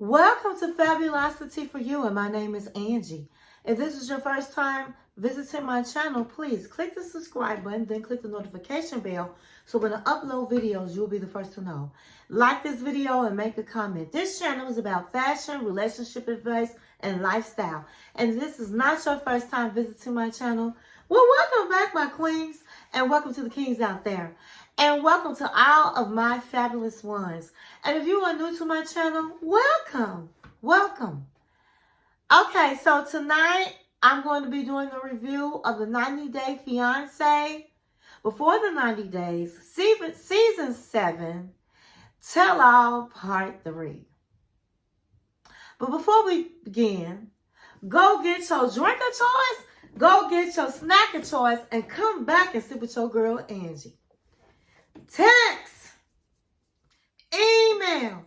Welcome to Fabulosity for You, and my name is Angie. If this is your first time visiting my channel, please click the subscribe button, then click the notification bell so when I upload videos, you'll be the first to know. Like this video and make a comment. This channel is about fashion, relationship advice, and lifestyle. And if this is not your first time visiting my channel, well, welcome back, my queens, and welcome to the kings out there. And welcome to all of my fabulous ones. And if you are new to my channel, welcome. Welcome. Okay, so tonight I'm going to be doing a review of the 90-Day Fiancé. Before the 90 days, season 7, Tell All Part 3. But before we begin, go get your drink of choice, go get your snack of choice, and come back and sit with your girl Angie. Text, email,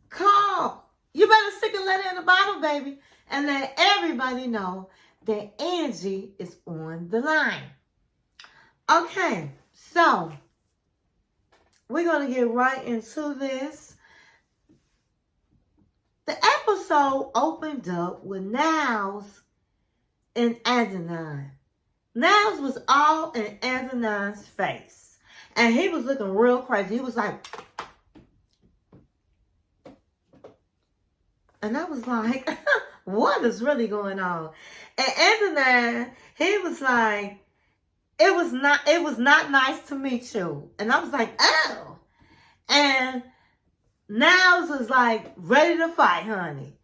call. You better stick a letter in the Bible, baby, and let everybody know that Angie is on the line. Okay, so we're going to get right into this. The episode opened up with Niles and Adnan. Niles was all in Adnan's face. And he was looking real crazy. He was like, and I was like, what is really going on? And Adnan, he was like, it was not nice to meet you. And I was like, oh. And Niles was like, ready to fight, honey.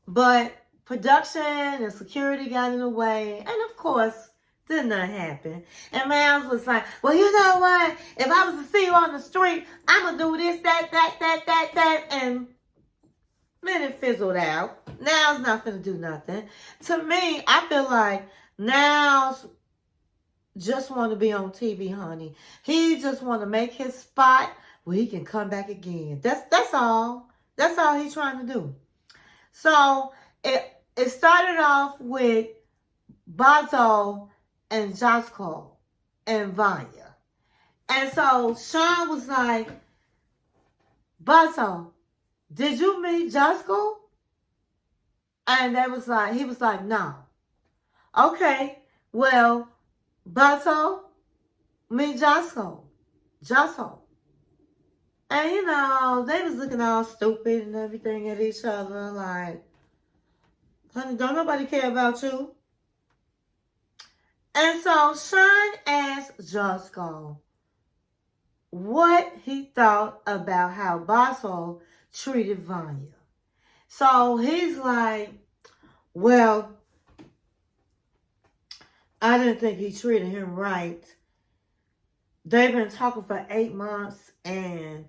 But production and security got in the way. And of course, did not happen. And Niles was like, well, you know what? If I was to see you on the street, I'm going to do this, that. And then it fizzled out. Niles not going to do nothing. To me, I feel like Niles just want to be on TV, honey. He just want to make his spot where he can come back again. That's all. That's all he's trying to do. So it started off with Bazo and Josko and Vanja. And so Sean was like, Bazo, did you meet Josko? And he was like, no. Okay, well, Bazo, meet Josko. And you know, they was looking all stupid and everything at each other, like, honey, don't nobody care about you. And so Sean asked Josko what he thought about how Bazo treated Vanja. So he's like, well, I didn't think he treated him right. They've been talking for 8 months and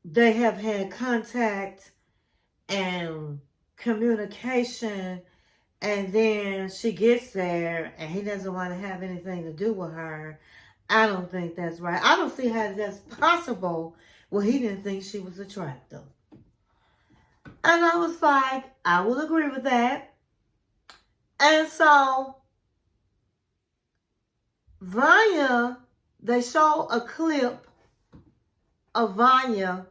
they have had contact and communication. And then she gets there and he doesn't want to have anything to do with her. I don't think that's right. I don't see how that's possible. Well, he didn't think she was attractive. And I was like, I will agree with that. And so, Vanja, they show a clip of Vanja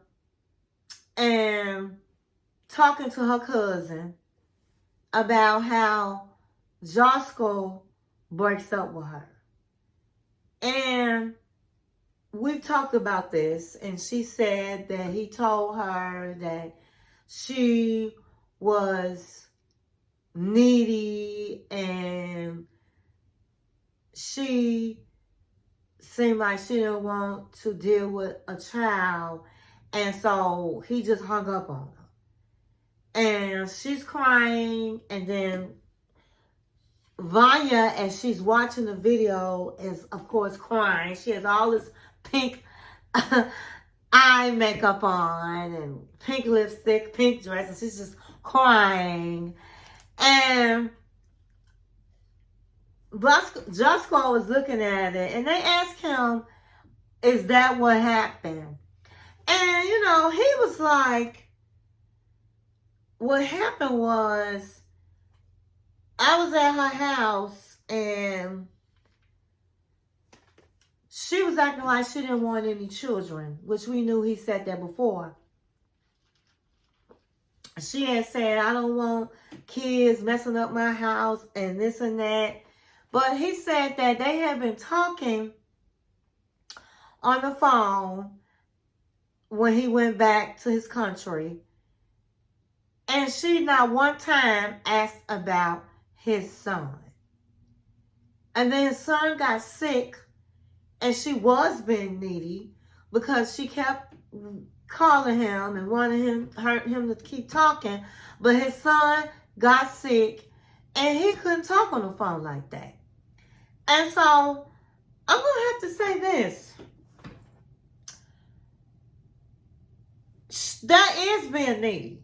and talking to her cousin about how Josko breaks up with her. And we've talked about this, and she said that he told her that she was needy and she seemed like she didn't want to deal with a child, and so he just hung up on her. And she's crying, and then Vanja, as she's watching the video, is, of course, crying. She has all this pink eye makeup on and pink lipstick, pink dress, and she's just crying. And Josko was looking at it, and they asked him, is that what happened? And, you know, he was like, what happened was, I was at her house and she was acting like she didn't want any children, which we knew he said that before. she had said, I don't want kids messing up my house and this and that. But he said that they had been talking on the phone when he went back to his country. And she not one time asked about his son. And then his son got sick, and she was being needy because she kept calling him and wanted him to keep talking. But his son got sick, and he couldn't talk on the phone like that. And so I'm going to have to say this. That is being needy.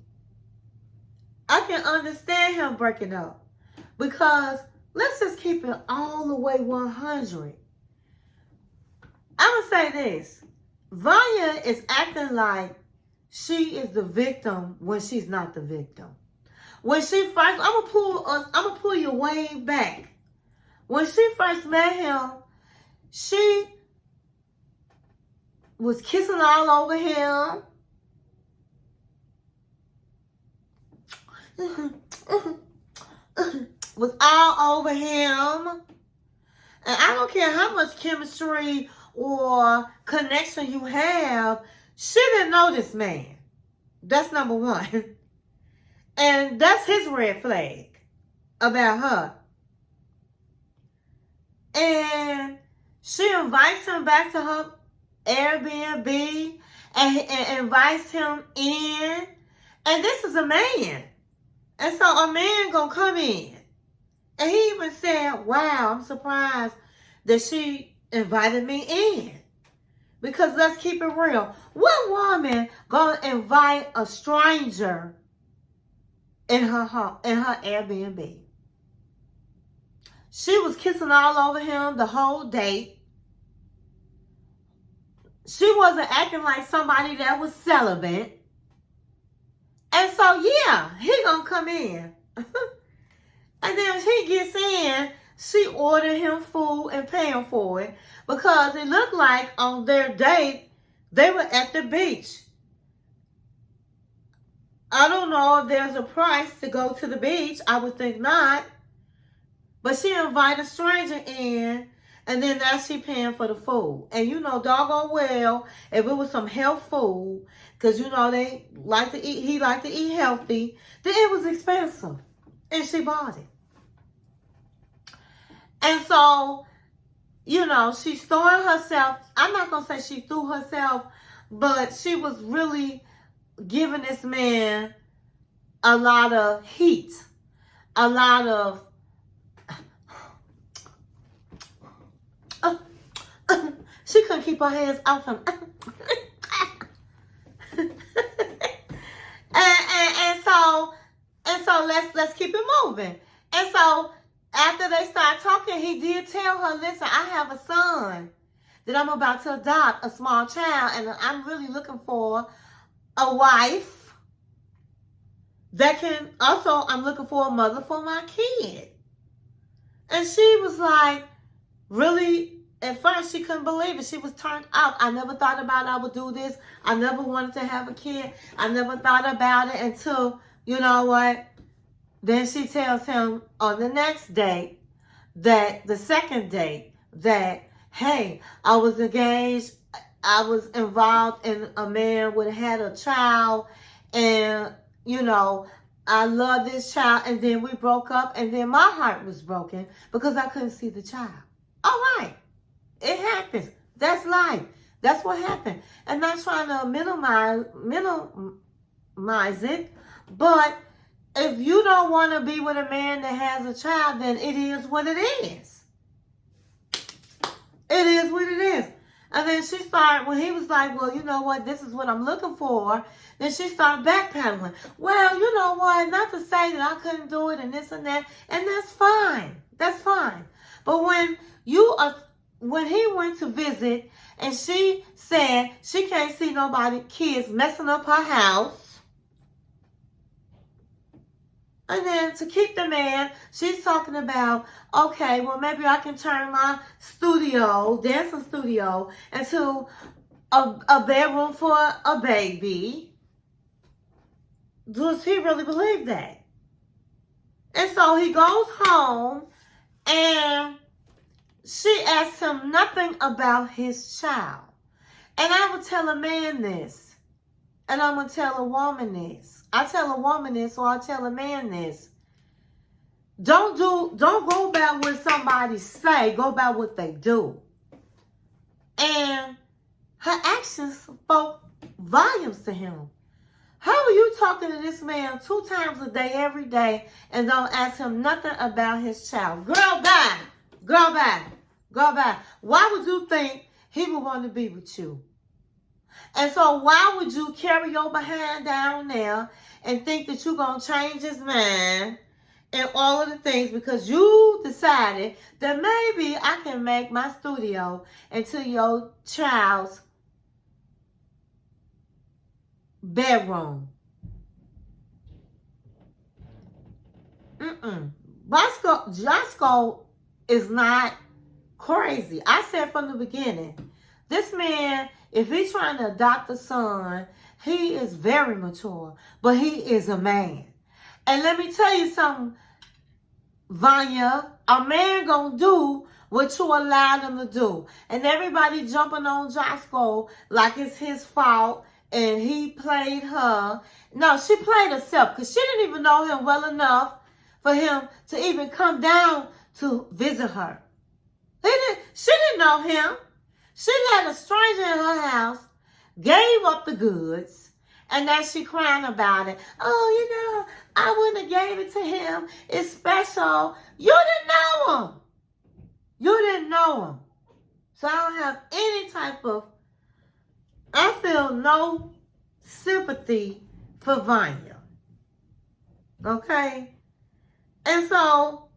I can understand him breaking up, because let's just keep it all the way 100. I'm going to say this. Vanja is acting like she is the victim when she's not the victim. When she first, I'm gonna pull you way back. When she first met him, she was kissing all over him. Was all over him. And I don't care how much chemistry or connection you have, she didn't know this man. That's number one. And that's his red flag about her. And she invites him back to her Airbnb and invites him in. And this is a man. And so a man gonna come in. And he even said, wow, I'm surprised that she invited me in. Because let's keep it real. What woman gonna invite a stranger in her home, in her Airbnb? She was kissing all over him the whole date. She wasn't acting like somebody that was celibate. And so, yeah, he gonna come in. And then when he gets in, she ordered him food and paying for it, because it looked like on their date, they were at the beach. I don't know if there's a price to go to the beach. I would think not. But she invited a stranger in, and then now she paying for the food. And you know doggone well, if it was some health food, because you know they like to eat, he liked to eat healthy, then it was expensive. And she bought it. And so, you know, she's throwing herself, I'm not going to say she threw herself, but she was really giving this man a lot of heat, a lot of, she couldn't keep her hands off him. and so let's keep it moving. And so after they started talking, he did tell her, listen, I have a son that I'm about to adopt, a small child, and I'm really looking for a wife that can, also, I'm looking for a mother for my kid. And she was like, really, at first she couldn't believe it. She was turned off. I never thought about I would do this. I never wanted to have a kid. I never thought about it until, you know what? Then she tells him on the next date, that the second date, that, hey, I was engaged, I was involved in a man would have had a child, and, you know, I love this child, and then we broke up, and then my heart was broken because I couldn't see the child. All right. It happens. That's life. That's what happened. And not trying to minimize it, but if you don't want to be with a man that has a child, then it is what it is. It is what it is. And then she started, when he was like, well, you know what, this is what I'm looking for, then she started backpedaling. Well, you know what, not to say that I couldn't do it and this and that, and that's fine. That's fine. But when he went to visit and she said she can't see kids messing up her house, and then to keep the man, she's talking about, okay, well, maybe I can turn my dancing studio, into a bedroom for a baby. does he really believe that? And so he goes home and she asks him nothing about his child. And I would tell a man this. And I'm going to tell a woman this. I tell a woman this, or I tell a man this. Don't go by what somebody say. Go by what they do. And her actions spoke volumes to him. How are you talking to this man 2 times a day, every day, and don't ask him nothing about his child? Girl, bye. Girl, bye. Girl, bye. Why would you think he would want to be with you? And so why would you carry your behind down there and think that you're going to change his mind and all of the things because you decided that maybe I can make my studio into your child's bedroom? Josko is not crazy. I said from the beginning, this man, if he's trying to adopt a son, he is very mature, but he is a man. And let me tell you something, Vanja, a man gonna do what you allow them to do. And everybody jumping on Josko like it's his fault and he played her. No, she played herself because she didn't even know him well enough for him to even come down to visit her. She didn't know him. She let a stranger in her house, gave up the goods, and now she crying about it. Oh, I wouldn't have gave it to him. It's special. You didn't know him. You didn't know him. So I don't have any type of, I feel no sympathy for Vanja. Okay? And so,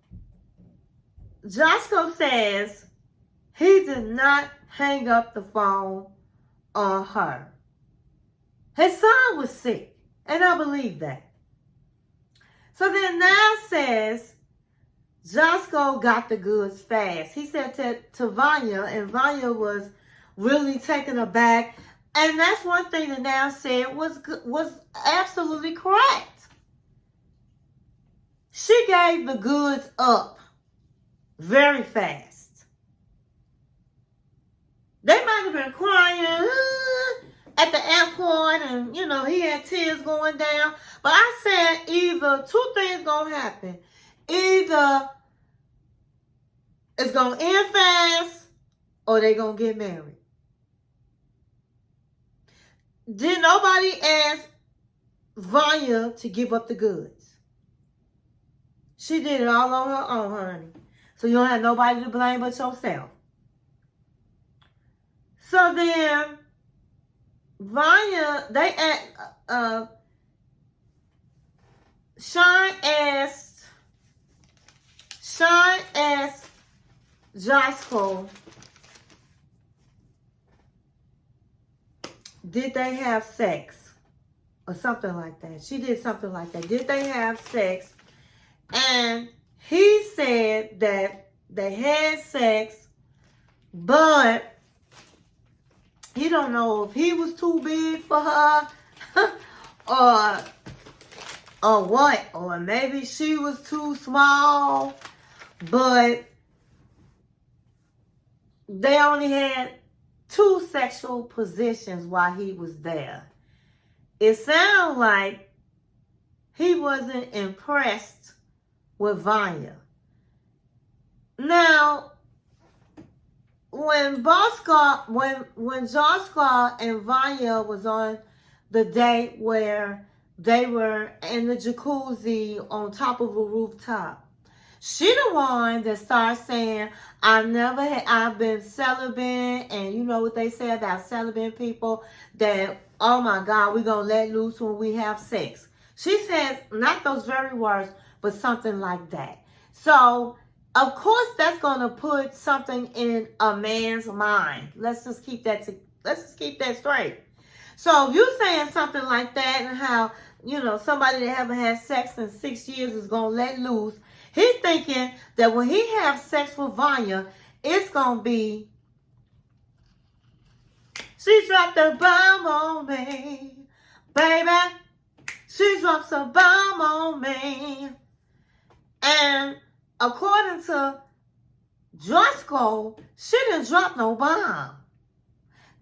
Josko says he did not hang up the phone on her. His son was sick, and I believe that. So then Niles says Josko got the goods fast. He said to Vanja, and Vanja was really taken aback. And that's one thing that Niles said was absolutely correct. She gave the goods up very fast. They might have been crying at the airport and, he had tears going down. But I said either 2 things going to happen. Either it's going to end fast or they're going to get married. Did nobody ask Vanja to give up the goods? She did it all on her own, honey. So you don't have nobody to blame but yourself. So then, Vanja, Sean asked Josko, did they have sex? Or something like that. She did something like that. Did they have sex? And he said that they had sex, but he don't know if he was too big for her or what. Or maybe she was too small. But they only had 2 sexual positions while he was there. It sounds like he wasn't impressed with Vanja. Now, when Josko and Vanja was on the date where they were in the jacuzzi on top of a rooftop, she the one that started saying, I've been celibate, and you know what they say about celibate people, that, oh my God, we're going to let loose when we have sex. She says, not those very words, but something like that. So, of course, that's going to put something in a man's mind. Let's just keep that straight. So, if you're saying something like that and how, somebody that haven't had sex in 6 years is going to let loose, he's thinking that when he have sex with Vanja, it's going to be, she dropped the bomb on me, baby. She drops a bomb on me. And according to Josko, she didn't drop no bomb.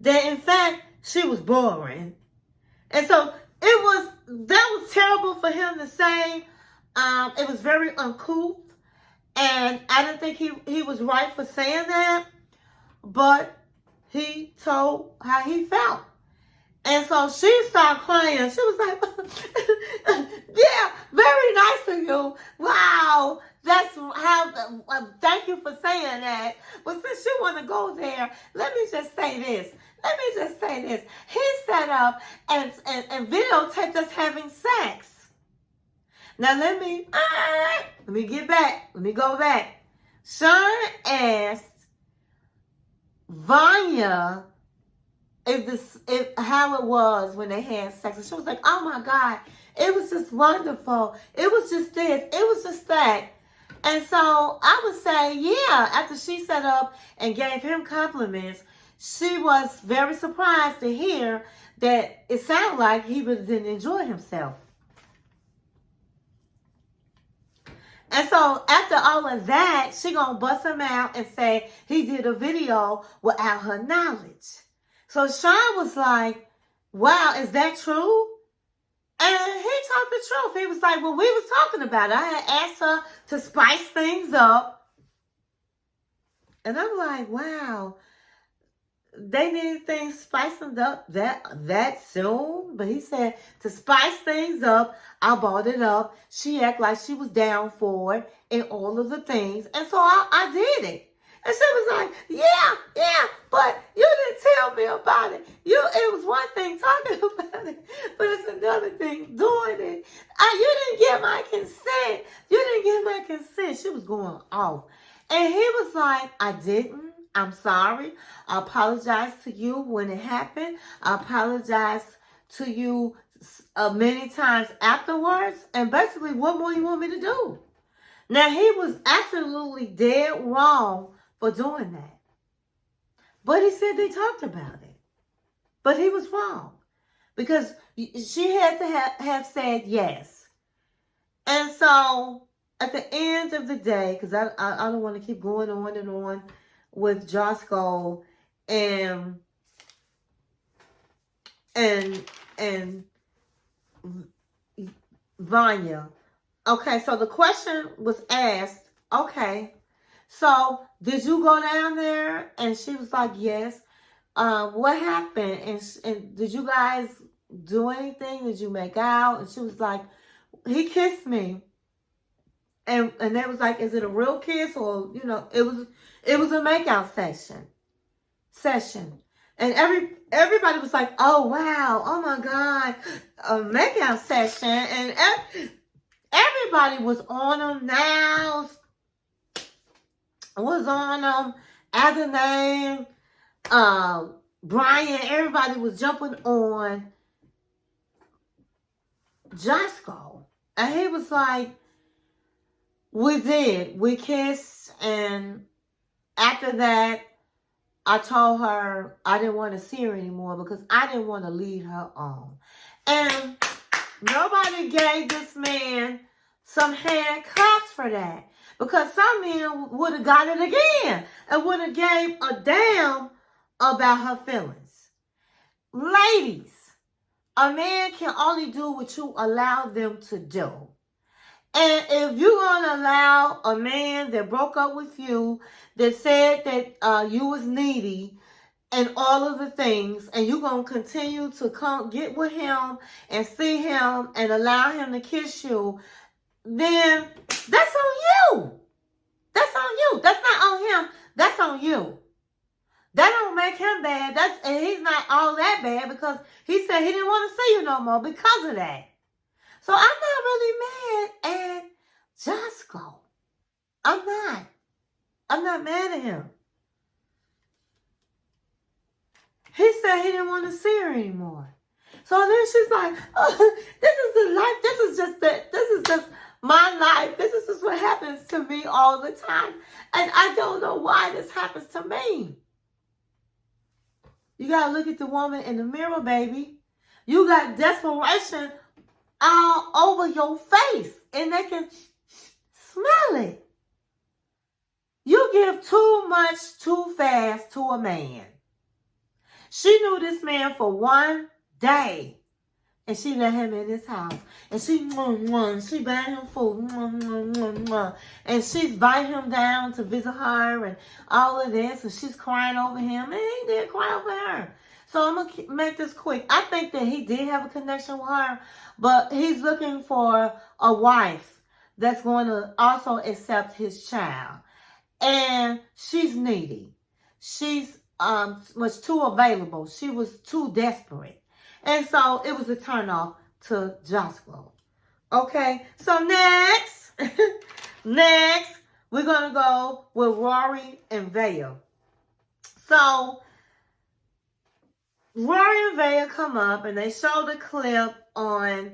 That in fact, she was boring. And so that was terrible for him to say. It was very uncouth. And I didn't think he was right for saying that. But he told how he felt. And so she started crying. She was like, yeah, very nice of you. Wow. That's how, thank you for saying that. But since you want to go there, let me just say this. He set up and videotaped us having sex. Now let me get back. Let me go back. Sean asked Vanja how it was when they had sex. And she was like, oh my God, it was just wonderful. It was just this. It was just that. And so I would say, yeah, after she set up and gave him compliments, she was very surprised to hear that it sounded like he really didn't enjoy himself. And so after all of that, she gonna bust him out and say he did a video without her knowledge. So Sean was like, wow, is that true? And he talked the truth. He was like, well, we was talking about it. I had asked her to spice things up. And I'm like, wow, they need things spicing up that soon? But he said, to spice things up, I brought it up. She acted like she was down for it and all of the things. And so I did it. And she was like, yeah, but you didn't tell me about it. It was one thing talking about it, but it's another thing doing it. You didn't get my consent. She was going off. And he was like, I didn't. I'm sorry. I apologize to you when it happened. I apologize to you many times afterwards. And basically, what more you want me to do? Now, he was absolutely dead wrong for doing that. But he said they talked about it. But he was wrong. Because she had to have said yes. And so, at the end of the day, because I don't want to keep going on and on with Josko and Vanja. Okay, so the question was asked, okay, so did you go down there? And she was like, yes. What happened? And did you guys do anything? Did you make out? And she was like, he kissed me. And they was like, is it a real kiss? Or, it was a makeout session. And everybody was like, oh, wow. Oh, my God. A makeout session. And everybody was on them. Niles was on them. Adnan, Brian, everybody was jumping on Josko. And he was like, we did. We kissed. And after that, I told her I didn't want to see her anymore because I didn't want to lead her on. And nobody gave this man some handcuffs for that. Because some men would have got it again and would have gave a damn about her feelings. Ladies, a man can only do what you allow them to do. And if you're going to allow a man that broke up with you, that said that you was needy and all of the things, and you're going to continue to come get with him and see him and allow him to kiss you, then that's on you. That's on you. That's not on him. That's on you. That don't make him bad. And he's not all that bad because he said he didn't want to see you no more because of that. So I'm not really mad at Josko. I'm not mad at him. He said he didn't want to see her anymore. So then she's like, oh, this is the life. This is just my life. This is just what happens to me all the time. And I don't know why this happens to me. You got to look at the woman in the mirror, baby. You got desperation all over your face and they can smell it. You give too much too fast to a man. She knew this man for one day. And she let him in his house. And she bought him food. And she's inviting him down to visit her and all of this. And she's crying over him. And he did cry over her. So I'm going to make this quick. I think that he did have a connection with her. But he's looking for a wife that's going to also accept his child. And she's needy. She's was too available. She was too desperate. And so it was a turnoff to Josko. Okay, so next, we're going to go with Rory and Veah. So Rory and Veah come up and they show the clip on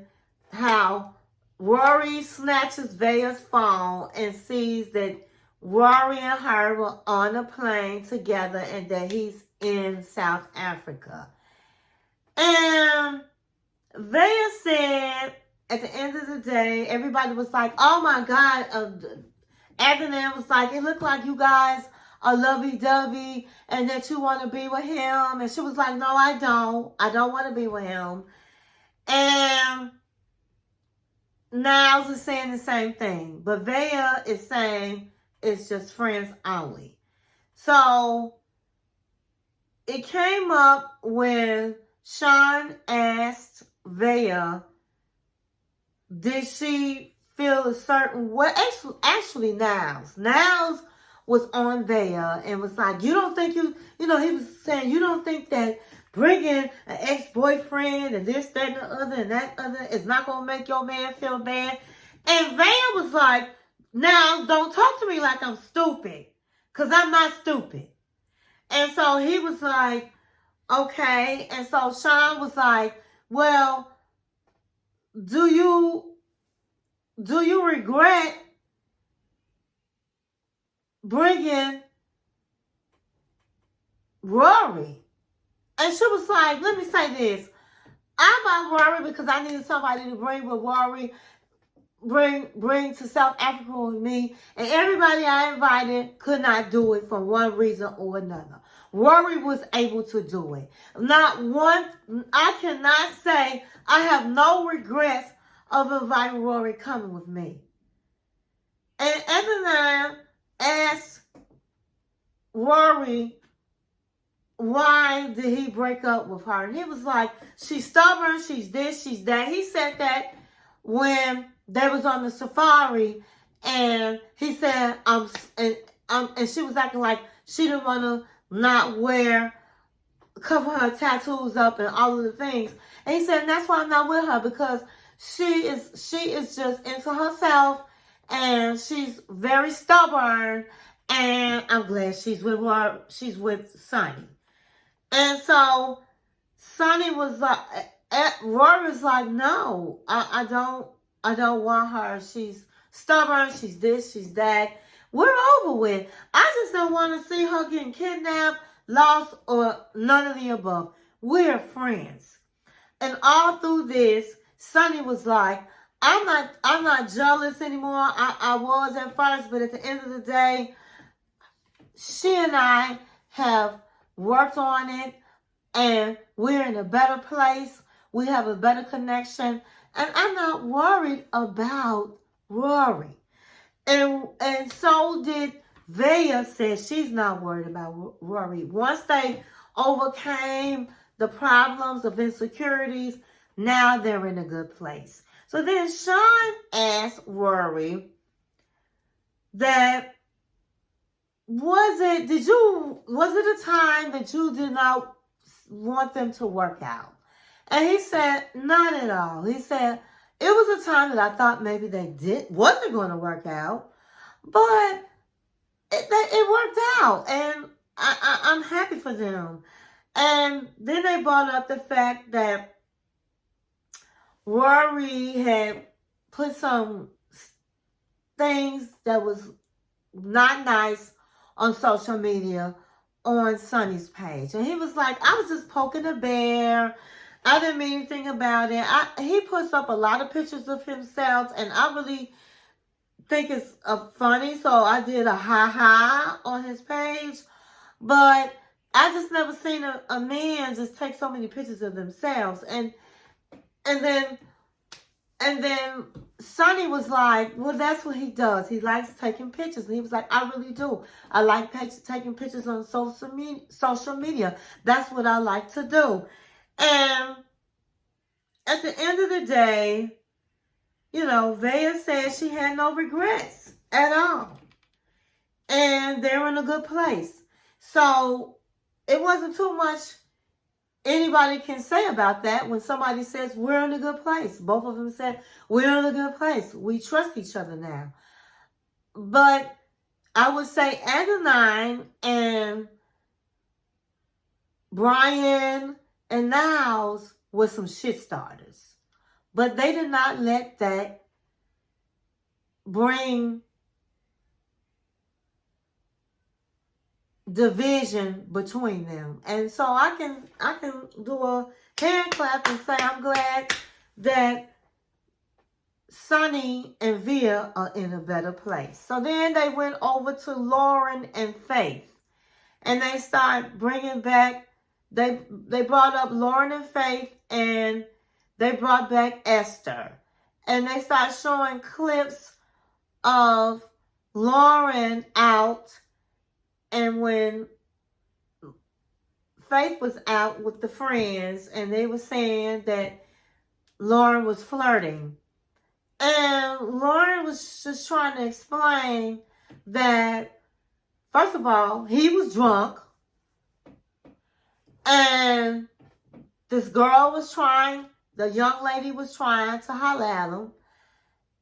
how Rory snatches Veah's phone and sees that Rory and her were on a plane together and that he's in South Africa. And Veah said, at the end of the day, everybody was like, oh my God. Adnan was like, it looked like you guys are lovey-dovey and that you want to be with him. And she was like, no, I don't. I don't want to be with him. And Niles is saying the same thing. But Veah is saying it's just friends only. So it came up when Sean asked Veah, did she feel a certain way? Actually, Niles was on Veah and was like, you don't think he was saying, you don't think that bringing an ex-boyfriend and this, that, and the other, and that other is not going to make your man feel bad? And Veah was like, Niles, don't talk to me like I'm stupid, because I'm not stupid. And so he was like, okay. And so Sean was like, well, do you regret bringing Rory? And she was like, let me say this. I bought Rory because I needed somebody to bring with Rory, bring to South Africa with me. And everybody I invited could not do it for one reason or another. Rory was able to do it. Not one, I cannot say I have no regrets of inviting Rory coming with me. And Adnan asked Rory, why did he break up with her? And he was like, she's stubborn, she's this, she's that. He said that when they was on the safari, and he said, and she was acting like she didn't want to not cover her tattoos up and all of the things. And he said, and that's why I'm not with her, because she is just into herself and she's very stubborn, and I'm glad she's with Sonny. And so Sonny was like, Rory was like, no, I don't want her. She's stubborn, she's this, she's that. We're over with. I just don't want to see her getting kidnapped, lost, or none of the above. We're friends. And all through this, Sonny was like, I'm not jealous anymore. I was at first, but at the end of the day, she and I have worked on it, and we're in a better place. We have a better connection, and I'm not worried about Rory. And so did Veah. Said she's not worried about Rory. Once they overcame the problems of insecurities, now they're in a good place. So then Sean asked Rory that, was it a time that you did not want them to work out? And he said, not at all. He said, it was a time that I thought maybe they wasn't going to work out, but it worked out, and I'm happy for them. And then they brought up the fact that Rory had put some things that was not nice on social media on Sonny's page. And he was like, I was just poking a bear. I didn't mean anything about it. He puts up a lot of pictures of himself, and I really think it's funny. So I did a ha on his page, but I just never seen a man just take so many pictures of themselves. And then Sonny was like, well, that's what he does. He likes taking pictures. And he was like, I really do. I like taking pictures on social media. That's what I like to do. And at the end of the day, you know, Veah said she had no regrets at all. And they're in a good place. So it wasn't too much anybody can say about that when somebody says we're in a good place. Both of them said we're in a good place. We trust each other now. But I would say Adnan and Brian and Niles were some shit starters. But they did not let that bring division between them. And so I can do a hand clap and say I'm glad that Sonny and Veah are in a better place. So then they went over to Loren and Faith. And they start bringing back, they brought up Loren and Faith, and they brought back Esther. And they start showing clips of Loren out, and when Faith was out with the friends, and they were saying that Loren was flirting. And Loren was just trying to explain that, first of all, he was drunk. And this girl was trying, the young lady was trying to holler at him.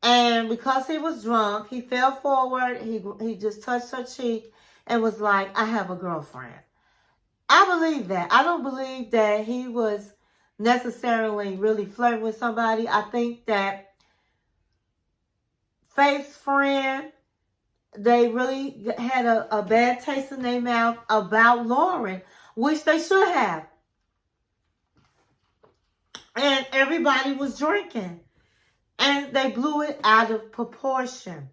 And because he was drunk, he fell forward. He just touched her cheek and was like, I have a girlfriend. I believe that. I don't believe that he was necessarily really flirting with somebody. I think that Faith's friend, they really had a bad taste in their mouth about Loren, which they should have. And everybody was drinking. And they blew it out of proportion.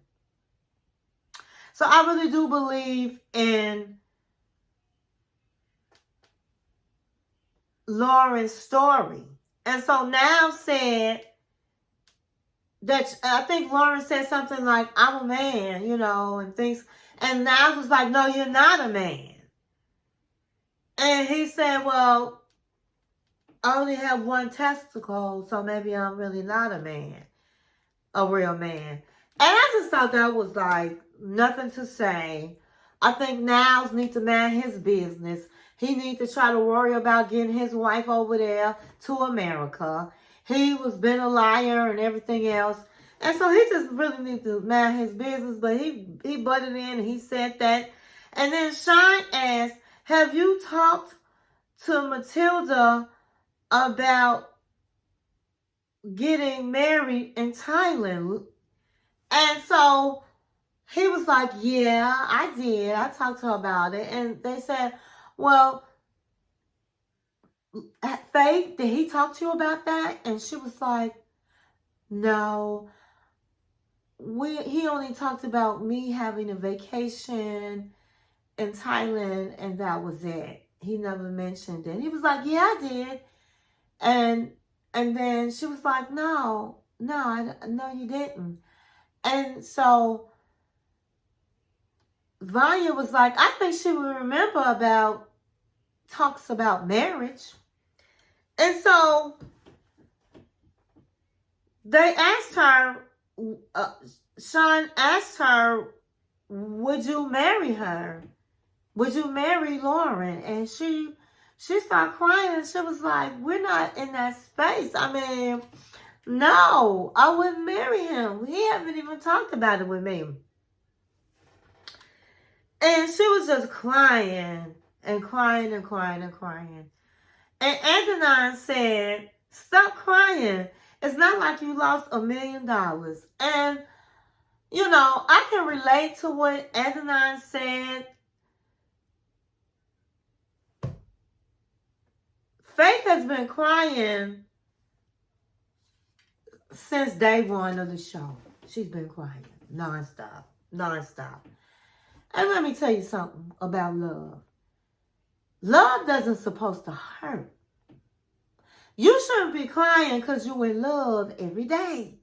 So I really do believe in Loren's story. And so now said that, I think Loren said something like, I'm a man, you know, and things. And Niles was like, no, you're not a man. And he said, well, I only have one testicle, so maybe I'm really not a man, a real man. And I just thought that was like nothing to say. I think Niles needs to mind his business. He needs to try to worry about getting his wife over there to America. He was been a liar and everything else. And so he just really needs to mind his business. But he butted in and he said that. And then Shine asked, have you talked to Matilda about getting married in Thailand? And so he was like, yeah, I did. I talked to her about it. And they said, well, Faith, did he talk to you about that? And she was like, no. He only talked about me having a vacation in Thailand, and that was it. He never mentioned it. He was like, yeah, I did. And then she was like, no, you didn't. And so Vanja was like, I think she would remember about talks about marriage. And so they asked her, Sean asked her, would you marry her? Would you marry Loren? And she started crying, and she was like, we're not in that space. I mean, no, I wouldn't marry him. He haven't even talked about it with me. And she was just crying and crying and crying and crying. And Adnan said, stop crying. It's not like you lost $1 million. And, you know, I can relate to what Adnan said. Faith has been crying since day one of the show. She's been crying nonstop. And let me tell you something about love. Love doesn't supposed to hurt. You shouldn't be crying because you're in love every day.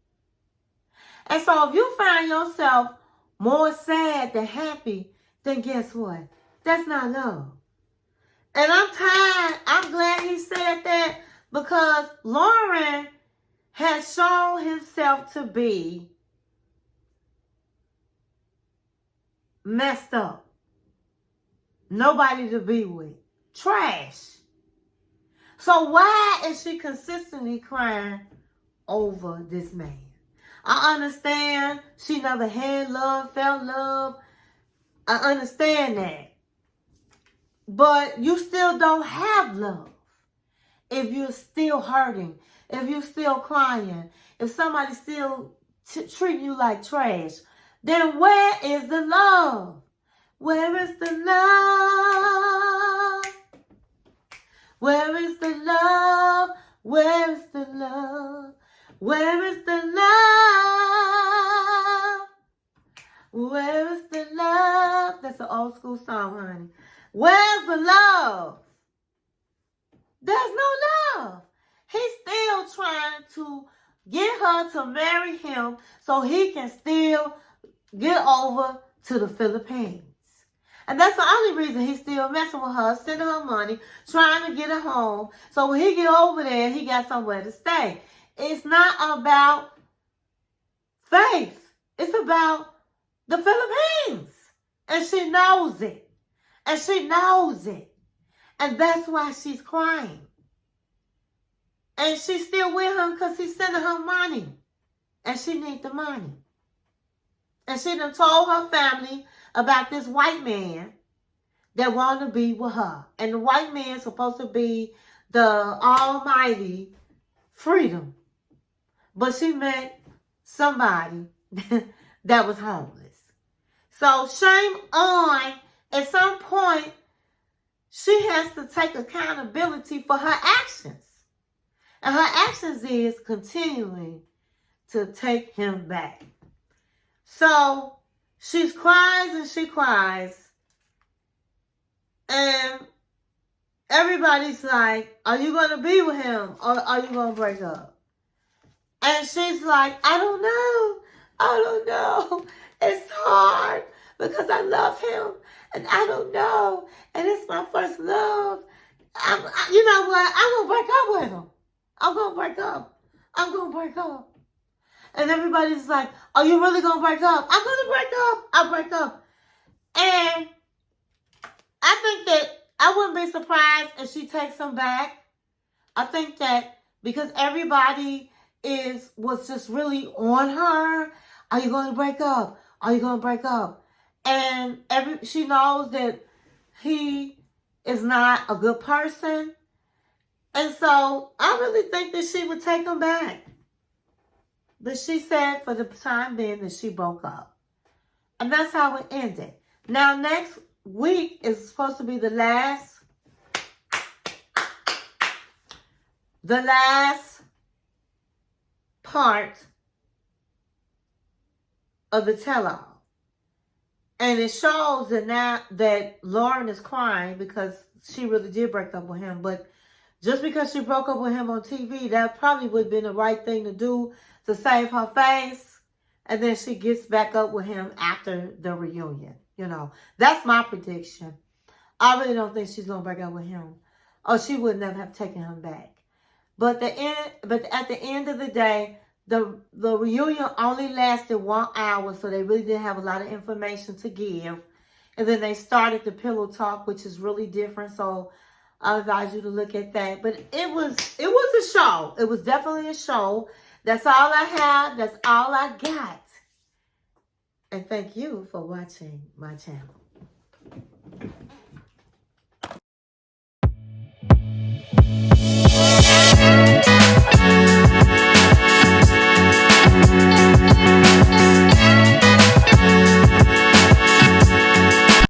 And so if you find yourself more sad than happy, then guess what? That's not love. And I'm glad he said that, because Loren has shown himself to be messed up. Nobody to be with. Trash. So why is she consistently crying over this man? I understand she never had love, felt love. I understand that. But you still don't have love if you're still hurting, if you're still crying, if somebody's still treating you like trash. Then where is the love? Where is the love? Where is the love? Where is the love? Where is the love? Where is the love? That's an old school song, honey. Where's the love? There's no love. He's still trying to get her to marry him so he can still get over to the Philippines. And that's the only reason he's still messing with her, sending her money, trying to get her home. So when he get over there, he got somewhere to stay. It's not about faith. It's about the Philippines. And she knows it. And she knows it. And that's why she's crying. And she's still with him because he's sending her money. And she needs the money. And she done told her family about this white man that want to be with her. And the white man is supposed to be the almighty freedom. But she met somebody that was homeless. So shame on. At some point, she has to take accountability for her actions. And her actions is continuing to take him back. So she cries and she cries. And everybody's like, are you going to be with him or are you going to break up? And she's like, I don't know. It's hard because I love him. And I don't know. And it's my first love. You know what? I'm going to break up with him. I'm going to break up. And everybody's like, are you really going to break up? I'm going to break up. I'll break up. And I think that I wouldn't be surprised if she takes him back. I think that because everybody was just really on her. Are you going to break up? Are you going to break up? And she knows that he is not a good person. And so I really think that she would take him back. But she said for the time being that she broke up. And that's how it ended. Now next week is supposed to be the last part of the tell-all. And it shows that now that Loren is crying because she really did break up with him. But just because she broke up with him on TV, that probably would have been the right thing to do to save her face. And then she gets back up with him after the reunion. You know, that's my prediction. I really don't think she's going to break up with him. Or she would never have taken him back. But at the end of the day, the reunion only lasted 1 hour, so they really didn't have a lot of information to give. And then they started the pillow talk, which is really different. So I advise you to look at that. But it was a show. It was definitely a show. That's all I have. That's all I got. And thank you for watching my channel.